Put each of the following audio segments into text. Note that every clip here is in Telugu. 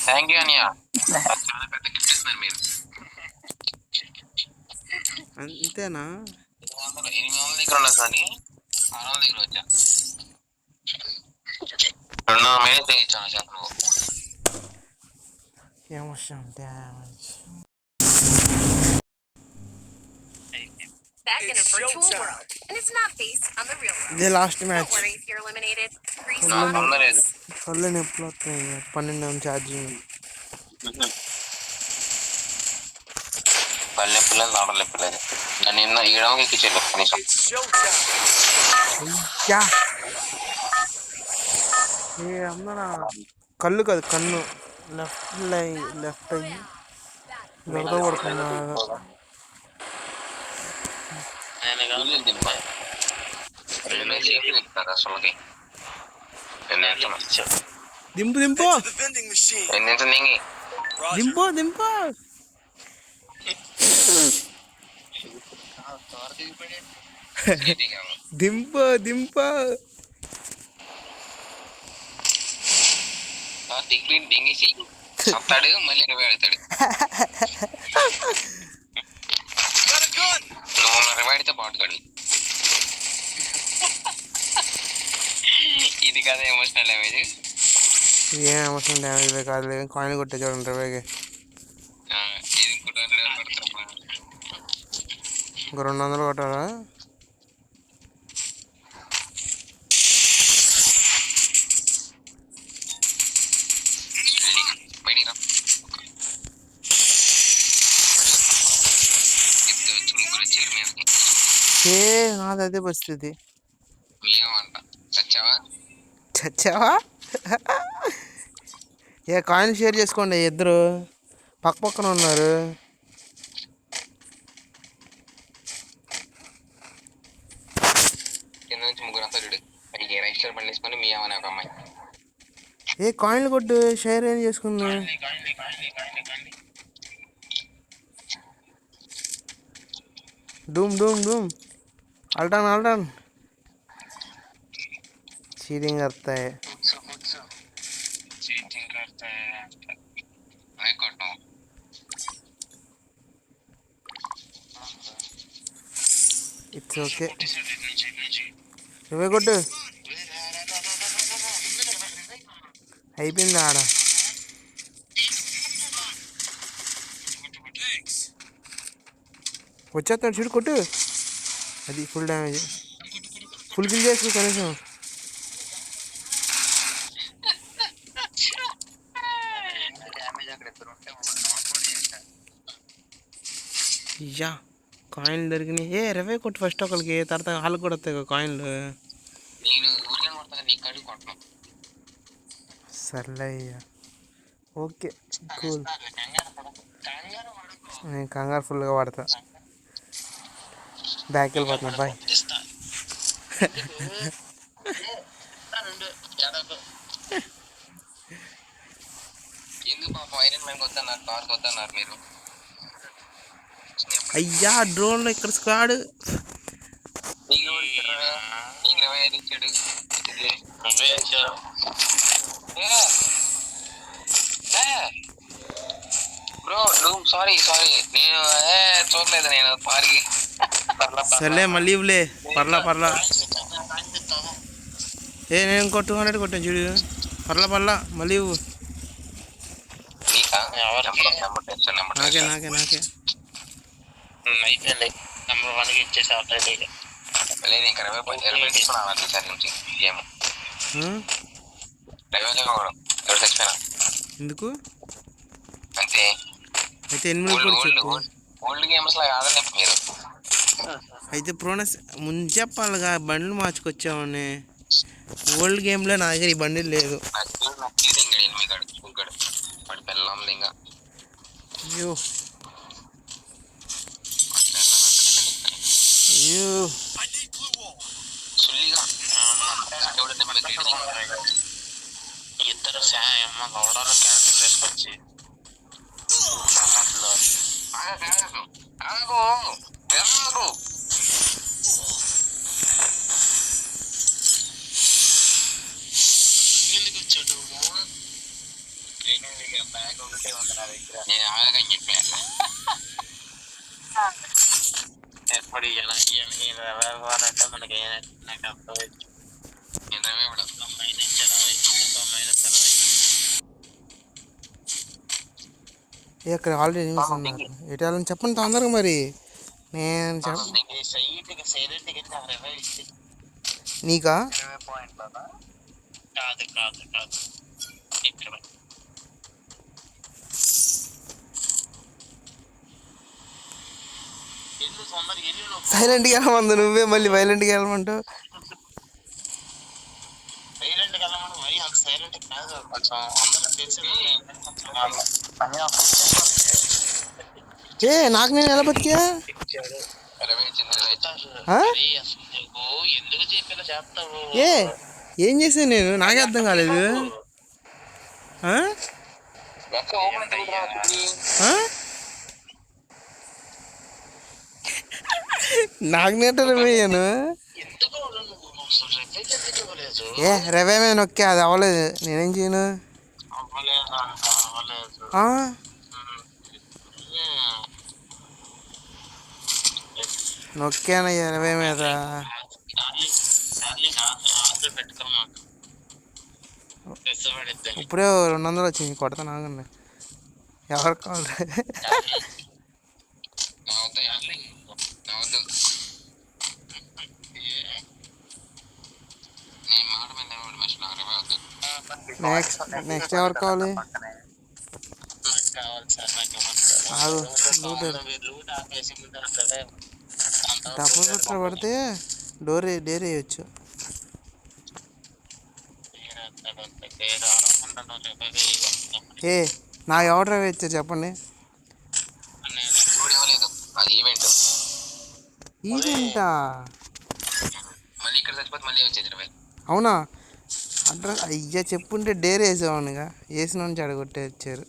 థ్యాంక్ యూ అనియా, చాలా పెద్ద గిఫ్ట్ ఇస్తున్నారు మీరు. అంతేనా? 800 దగ్గర ఉన్నా కానీ 600 దగ్గర వచ్చా. 200 మైనస్ తెగించాను చెప్పు నువ్వు. ఏమొస్తాం damage. Back in a virtual world, and it's not based on the real world. ఇదే last match. Don't worry if you're eliminated. కళ్ళు నొప్పులు వస్తాయి. 12 ఛార్జింగ్. పళ్ళు నొప్పులేదు, నాడలు నొప్పులేదు. నన్ను నిన్న ఈడమకి ఎక్కించారు కనీసం. అయ్యా ఏ అందరా కళ్ళు కాదు కన్ను. లెఫ్ట్ అయ్యి దొరద పడుతున్నా. దింపు దింపు దింపు దింపు దింపు దింపు దింగేసి వస్తాడు, మళ్ళీ 20 ఆడతాడు. నువ్వు 20 ఆడితే బాగుంటాడు. ఇది కదా ఎమోషనల్ డ్యామేజ్. ఏం ఎమోషనల్ డ్యామేజ్ కాదు, కాయిన్ కొట్టే చూడండి 20కి. ఇంకో 200 కొట్టారా? నాది అదే పరిస్థితి. చచ్చావా? ఏ కాయిన్ షేర్ చేసుకోండి, ఇద్దరు పక్క పక్కన ఉన్నారు. ఏ కాయిన్లు కొట్టు, షేర్ ఏం చేసుకున్నా. डूम डूम डूम अल्टान अल्टान चीटिंग करता है। इट्स ओके కొట్టు అయిపోయింది ఆడ. వచ్చేస్తాడు చూడు, కొట్టు. అది ఫుల్ డ్యామేజ్. ఫుల్ కిల్ చేసుకో కనీసం. అయ్యా కాయిన్లు దొరికినాయి. 20 కొట్టు ఫస్ట్ ఒకరికి, తర్వాత వాళ్ళకి కూడా వస్తాయి కాయిన్లు. సర్లే అయ్యా, ఓకే కూల్. నేను కంగారు ఫుల్గా వాడతా. బ్యాక్ వెళ్ళిపోతున్నా, బాయ్. అయ్యా డ్రోన్లో ఇక్కడ స్క్వాడ్. సారీ నేను చూడలేదు, నేను పారి. సర్లే మళ్ళీ ఇవ్వలే, పర్లా. ఏ నేను ఇంకో 200 కొట్టాను చూడు. పర్లా మళ్ళీ ఇవ్వు. నాకే అయిపోయింది. నెంబర్ 1కి ఇచ్చేసి ఆల్రెడీ లేదు. ఇంకా 20 తీసుకున్నాను ఈసారి నుంచి గేమ్. ఎందుకు అంతే. అయితే 8 ఓల్డ్ గేమ్స్ లాగా ఆడలే మీరు. అయితే ప్రోనస్ ముందు చెప్పాలిగా, బండ్లు మార్చుకొచ్చామని. ఓల్డ్ గేమ్లో నా దగ్గర ఈ బండిల్ లేదు. అయ్యో ఇద్దరు గౌడలో క్యాన్సిల్ చేసుకొచ్చి ఎందుకు వచ్చాడు? బ్యాగ్ ఒకటే ఉంది నా దగ్గర. నేను ఆగని చెప్పా ఎప్పుడు అంటే మనకి నాకు అర్థమైంది. 20 కూడా 20 ఇక్కడ ఆల్రెడీ ఎనిమిస్ ఉన్నారు. ఎటు వెళ్ళని చెప్పండి తొందరగా మరి. నేను నీకా కాదు కాదు కాదు ఇక్కడ సైలెంట్గా వెళ్ళమంది నువ్వే మళ్ళీ వైలెంట్గా వెళ్ళమంటావు. సైలెంట్గా వెళ్ళమని మరి అంత సైలెంట్ కాదు, కొంచెం అందరూ తెలిసి నాకు నేను ఎలా బతికా? ఎందుకు చెప్పేలా చేస్తావు? ఏం చేశాను నేను? నాకే అర్థం కాలేదు. నాకు నేటలు పోయాను. రవే మీద నొక్కే అది అవ్వలేదు. నేనేం చేయను? నొక్కానయ్యా 20 మీద. ఇప్పుడే 200 వచ్చింది. కొడతాను ఆగండి. ఎవరు కావాలి? నెక్స్ట్ ఎవరు కావాలి? డబ్బులు పట్ల పడితే డేర్ వేయచ్చు. నాకు ఎవరు వేయచ్చా చెప్పండి. ఈవెంటా? అవునా? అడ్రస్ అయ్యా చెప్పుంటే డేర్ వేసేవాడినిగా. వేసిన నుంచి అడగొట్టే వచ్చారు.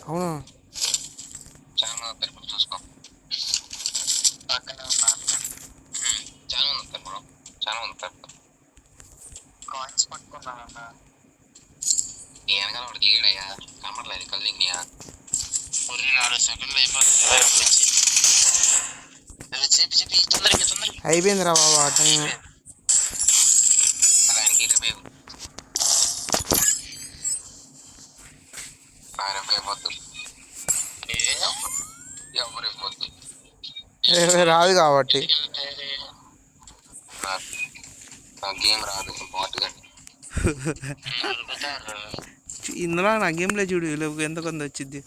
అవునా? చూసుకో చాలా మంది వస్తారు బ్రో, చాలా మంది వస్తారు. కాయిన్స్ పట్టుకున్నా నీ వెనకాల ఒకటి దిగాడయ్యా, కనపడలేదు కల్లింగ్నియా. 4 సెకండ్లు అయిపోతుంది. అయిపోయిందిరా బాబు ఆ టైం. రాదు కాబట్టి గేమ్ రాదు. ఇందులో నా గేమ్లో చూడు ఎంత కొంత వచ్చింది.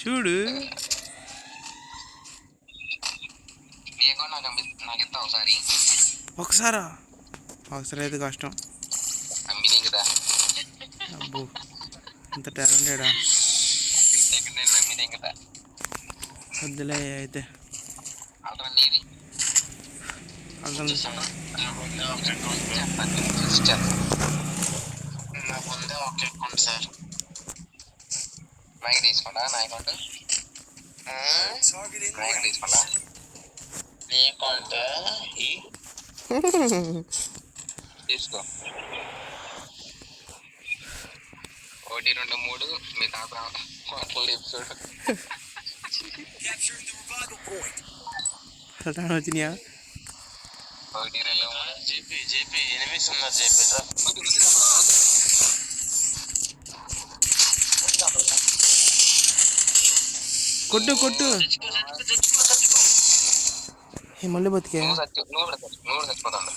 చూడు ఒకసారా? ఒకసారి అయితే కష్టం. అబ్బో ఇంత టాలెంటెడా? వద్దులే అయితే. తీసుకోండా నా అకౌంట్ తీసుకోండా నీ అకౌంట్ తీసుకో. 1 2 3 మీ తాత ఎపిసోడ్ వచ్చినాయా? 1 2 3 జేపీ ఎనిమిస్ ఉన్నారు. జేపీ కొట్టు కొట్టు. మళ్ళీ బతికే. నువ్వు చచ్చిపోతాడు.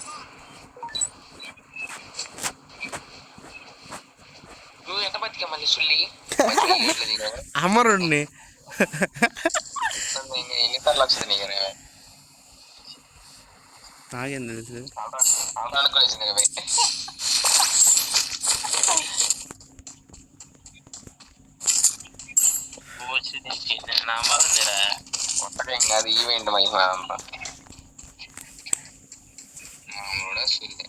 నువ్వు ఎంత బతికా మళ్ళీ సుల్లి అమరుణ్ణి ఎన్నిసార్లు వచ్చింది నీకు? నాకేం తెలుసు? అనుకోలేసింది కదా. కొత్తగా ఏం కాదు, ఈవెంట్ మహిమ అంతా కూడా సుల్లి.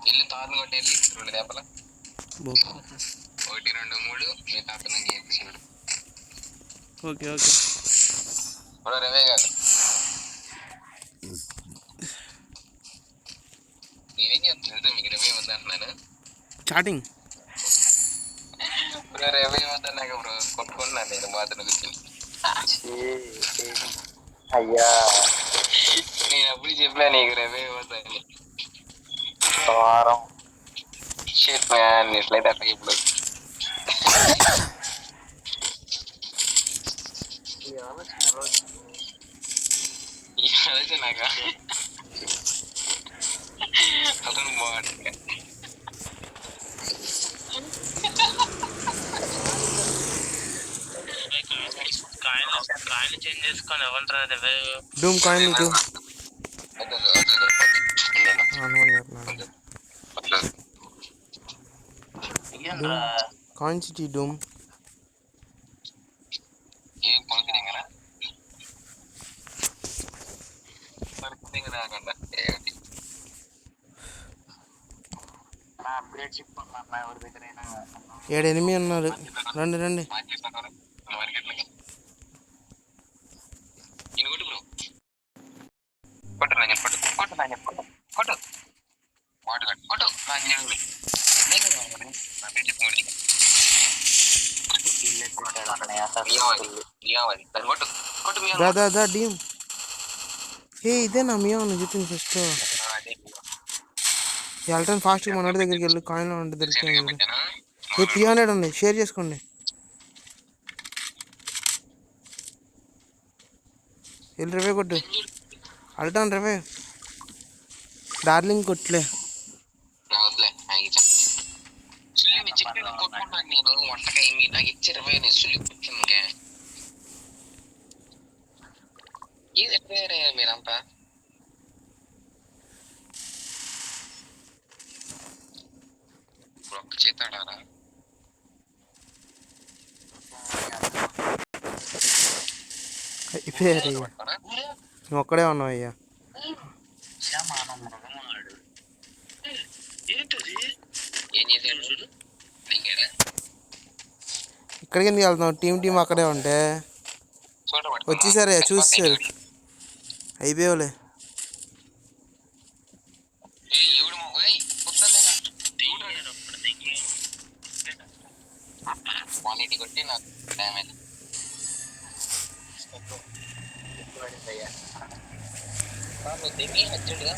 ఇల్లు తాను కొట్టి వెళ్ళి 2 దెబ్బల 1 2 3 మీ తాత ఎపిసోడ్ ఓకే ఓకే బ్రో రవే కాదు నేనేం చెప్తున్నా మీకు రవే వద్దంటున్నాను చాటింగ్ బ్రో రవే వద్దన్నాక బ్రో కొట్టుకున్నాను నేను బాత్రూమ్ కూర్చొని అయ్యా నేను అప్పుడు చెప్పినా నీకు రవే వద్దని వారం షిట్ మ్యాన్ ఎట్లయితే అట్లా ఇప్పుడు ఈ ఆలోచన రోజు ఈ ఆలోచన నాక అతను బాగుంటుంది కాయిన్ చేంజ్ చేసుకొని ఎవరు డూమ్ కాయిన్ ఇటు కాయిన్స్ ఇటు డూమ్ ఏం కొనుక్కునే కదా కొనుక్కునే రాకుండా నా అప్గ్రేడ్ షిప్ మా ఎవరి దగ్గరైనా 7 ఎనిమిది ఉన్నారు రండి రండి మార్కెట్లకి నేను కొట్టు బ్రో కొట్టు నా కొట్టు కొట్టు నా కొట్టు కొట్టు వాటర్ కట్టు కొట్టు నా నేను చెప్పుకోండి కొట్టు కొట్టు దా డీమ్ ఏ ఇదే నా మియా నువ్వు చెప్పింది ఫస్ట్ వెళ్ళటాను ఫాస్ట్గా మనోడి దగ్గరికి వెళ్ళి కాయిన్లో ఉంటే దొరుకుతాయి ఏ 300 ఉన్నాయి షేర్ చేసుకోండి వెళ్ళి రవే కొట్టు అల్టాను రవే డార్లింగ్ కొట్లే కొట్టుకుంటాను నేను వంటకాయ మీరు నాకు ఇచ్చి 20 నేను సుల్లి కూర్చుందికే ఇది ఎట్లా మీరంతా ఒక్క చేతాడారా అయిపోయారు అయ్యా నువ్వు ఒక్కడే ఉన్నావు అయ్యా ఏం చేశాడు చూడు ఇక్కడికి ఎందుకు వెళ్తున్నావు టీం అక్కడే ఉంటే వచ్చేసారే చూసేసారు అయిపోయావులే కొట్టి నాకు డ్యామేజ్ దిగి అర్జెంట్గా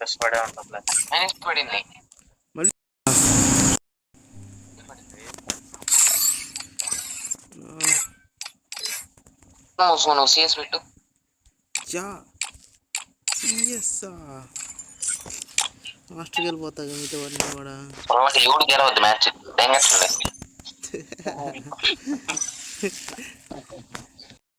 కష్టపడే ఉంటాం పడింది నువ్వు సిఎస్ పెట్టు లాస్ట్కి వెళ్ళిపోతా మిగతా వాడిని కూడా ఎవడు గెలవద్దు మ్యాచ్